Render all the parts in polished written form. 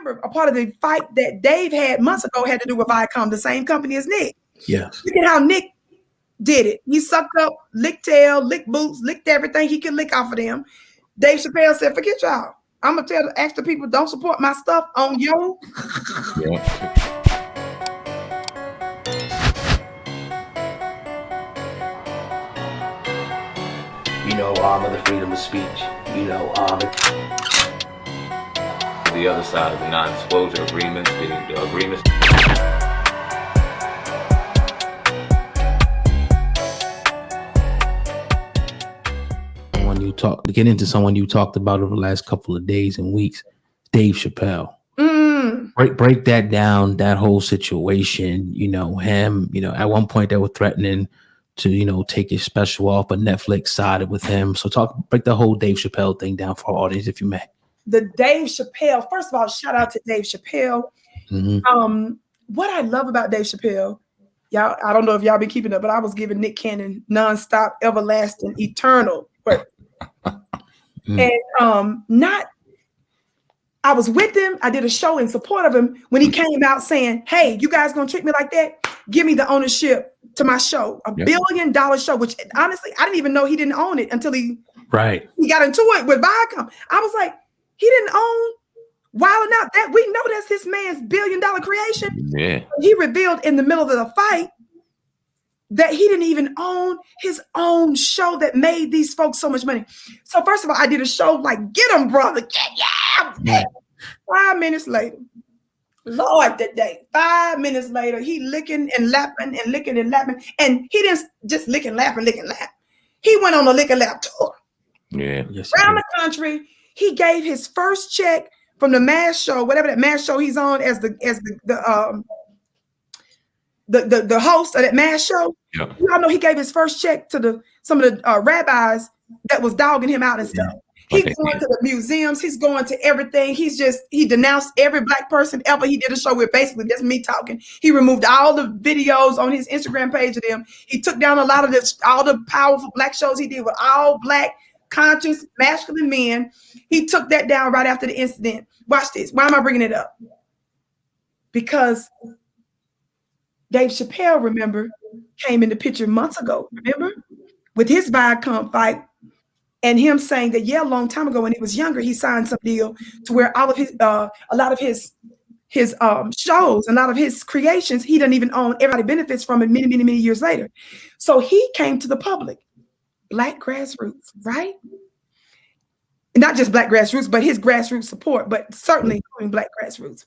remember a part of the fight that Dave had months ago had to do with Viacom, the same company as Nick. Yes. Look at how Nick did it. He sucked up, licked tail, licked boots, licked everything he could lick off of them. Dave Chappelle said, forget y'all. I'm going to tell the extra people, don't support my stuff on you. Yeah. You know, of the freedom of speech. You know, The other side of the non-disclosure agreements, the agreements. Get into someone you talked about over the last couple of days and weeks, Dave Chappelle. Break that down, that whole situation. You know, him, you know, at one point they were threatening to, you know, take his special off, but Netflix sided with him. So break the whole Dave Chappelle thing down for our audience, if you may. The Dave Chappelle, first of all, shout out to Dave Chappelle. What I love about Dave Chappelle, y'all, I don't know if y'all been keeping up, but I was giving Nick Cannon nonstop, everlasting, eternal. I was with him. I did a show in support of him when he came out saying, hey, you guys gonna treat me like that? Give me the ownership to my show, $1 billion show, which honestly, I didn't even know he didn't own it until he got into it with Viacom. I was like, he didn't own Wild 'N Out. That we know that's his man's $1 billion creation. Yeah. He revealed in the middle of the fight that he didn't even own his own show that made these folks so much money. So first of all, I did a show like, get him, brother. Yeah. 5 minutes later, Lord, that day, 5 minutes later, he licking and lapping and licking and lapping. And he didn't just lick and lap and lick and lap. He went on a lick and lap tour. Yeah. Around the country. He gave his first check from the MASH show, whatever that MASH show he's on as the host of that MASH show. Yeah. You all know he gave his first check to some of the rabbis that was dogging him out and stuff. He's going to the museums. He's going to everything. He denounced every Black person ever he did a show with. Basically, that's me talking. He removed all the videos on his Instagram page of them. He took down a lot of all the powerful Black shows he did with all Black, conscious, masculine men. He took that down right after the incident. Watch this. Why am I bringing it up? Because Dave Chappelle, remember, came in the picture months ago, remember? With his Viacom fight and him saying that, a long time ago when he was younger, he signed some deal to where all of his, a lot of his shows, a lot of his creations, he doesn't even own. Everybody benefits from it many, many, many years later. So he came to the public, Black grassroots, right? Not just Black grassroots, but his grassroots support, but certainly including Black grassroots.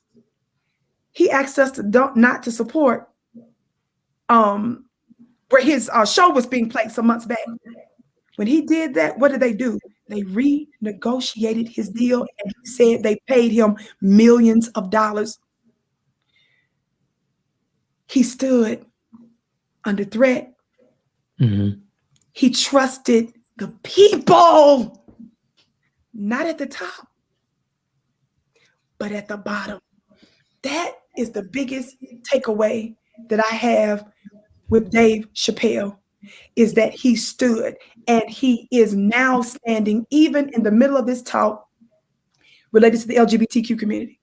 He asked us not to support where his show was being played some months back. When he did that, what did they do? They renegotiated his deal and he said they paid him millions of dollars. He stood under threat. He trusted the people, not at the top, but at the bottom. That is the biggest takeaway that I have with Dave Chappelle, is that he stood, and he is now standing even in the middle of this talk related to the LGBTQ community.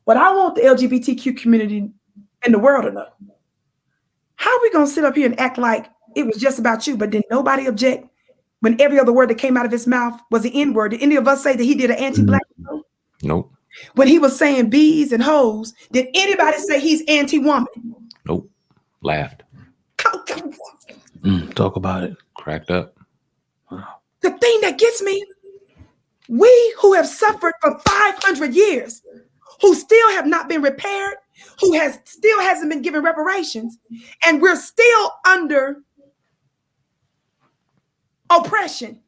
What I want the LGBTQ community and the world to know, how are we going to sit up here and act like it was just about you, but did nobody object when every other word that came out of his mouth was an N-word? Did any of us say that he did an anti-Black show? Nope. When he was saying bees and hoes, did anybody say he's anti-woman? Nope. Laughed. Talk about it. Cracked up. Wow. The thing that gets me, we who have suffered for 500 years, who still have not been repaired, who still hasn't been given reparations, and we're still under oppression.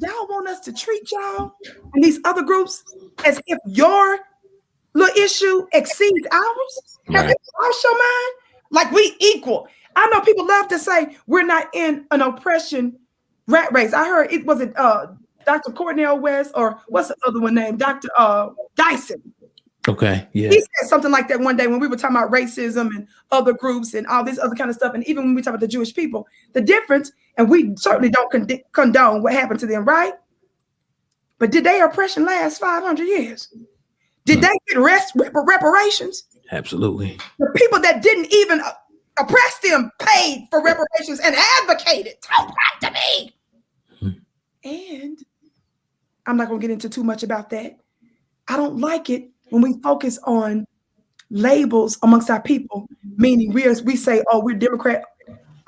Y'all want us to treat y'all and these other groups as if your little issue exceeds ours? Have you lost your mind? Like we equal. I know people love to say we're not in an oppression rat race. I heard it was Dr. Cornel West, or what's the other one named? Dr. Dyson. Okay, yeah. He said something like that one day when we were talking about racism and other groups and all this other kind of stuff. And even when we talk about the Jewish people, the difference, and we certainly don't condone what happened to them, right? But did their oppression last 500 years? Did they get reparations? Absolutely. The people that didn't even oppress them paid for reparations and advocated. Talk back to me. And I'm not going to get into too much about that. I don't like it when we focus on labels amongst our people, meaning we say, oh, we're Democrat,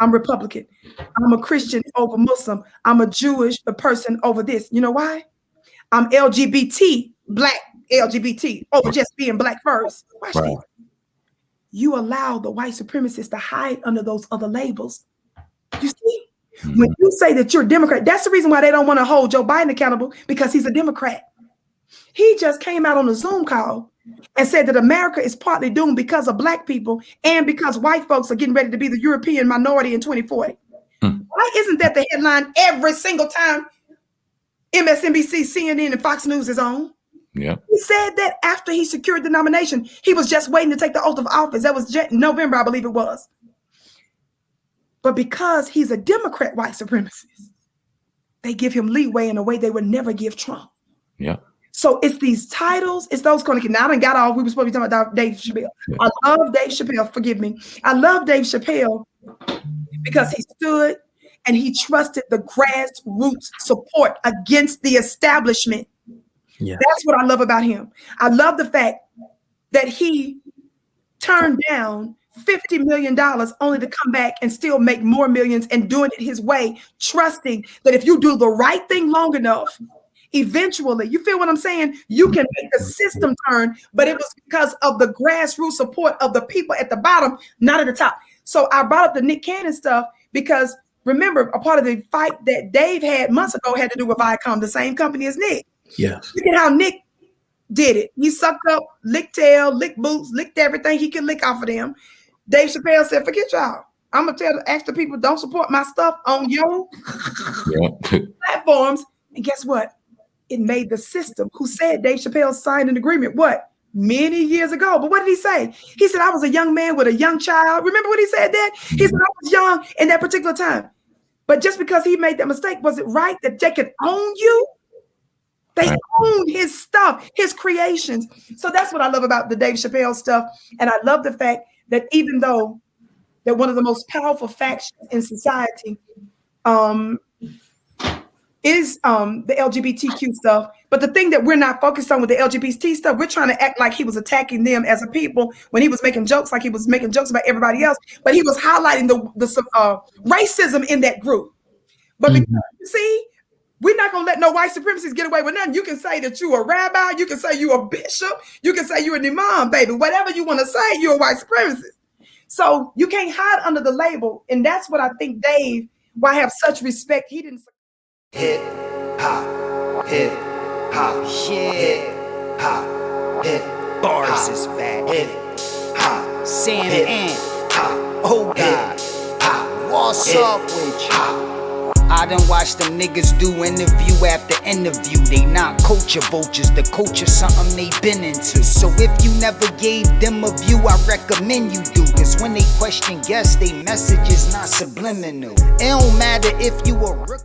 I'm Republican, I'm a Christian over Muslim, I'm a Jewish person over this. You know why? I'm LGBT, black LGBT, over just being black first. Watch this. You allow the white supremacists to hide under those other labels. You see? When you say that you're a Democrat, that's the reason why they don't want to hold Joe Biden accountable, because he's a Democrat. He just came out on a Zoom call and said that America is partly doomed because of black people and because white folks are getting ready to be the European minority in 2040. Why isn't that the headline every single time MSNBC, CNN, and Fox News is on? Yeah. He said that after he secured the nomination. He was just waiting to take the oath of office. That was November, I believe it was. But because he's a Democrat white supremacist, they give him leeway in a way they would never give Trump. Yeah. So it's these titles, it's those kind of, now I done got off, we were supposed to be talking about Dave Chappelle. Yeah. I love Dave Chappelle, forgive me. I love Dave Chappelle because he stood and he trusted the grassroots support against the establishment. Yeah. That's what I love about him. I love the fact that he turned down $50 million only to come back and still make more millions and doing it his way, trusting that if you do the right thing long enough, eventually, you feel what I'm saying? You can make the system turn, but it was because of the grassroots support of the people at the bottom, not at the top. So I brought up the Nick Cannon stuff because remember, a part of the fight that Dave had months ago had to do with Viacom, the same company as Nick. Yes. Look at how Nick did it. He sucked up, licked tail, licked boots, licked everything he could lick off of them. Dave Chappelle said, forget y'all. I'm going to ask the people, don't support my stuff on your platforms. And guess what? It made the system who said Dave Chappelle signed an agreement, what? Many years ago. But what did he say? He said, I was a young man with a young child. Remember what he said then? He said, I was young in that particular time. But just because he made that mistake, was it right that they could own you? They own his stuff, his creations. So that's what I love about the Dave Chappelle stuff. And I love the fact that even though they're one of the most powerful factions in society, is the LGBTQ stuff. But the thing that we're not focused on with the LGBT stuff, we're trying to act like he was attacking them as a people when he was making jokes, like he was making jokes about everybody else. But he was highlighting the racism in that group. But because, see, we're not going to let no white supremacists get away with nothing. You can say that you're a rabbi. You can say you're a bishop. You can say you're an imam, baby. Whatever you want to say, you're a white supremacist. So you can't hide under the label. And that's what I think Dave, why I have such respect. He didn't. Hip hop, hip hop, hip hop, hip bars is back. Hip hop, Sam and oh God, what's up with you? I done watched them niggas do interview after interview. They not culture vultures, the culture something they been into. So if you never gave them a view, I recommend you do. Cause when they question guests, they message is not subliminal. It don't matter if you a rookie.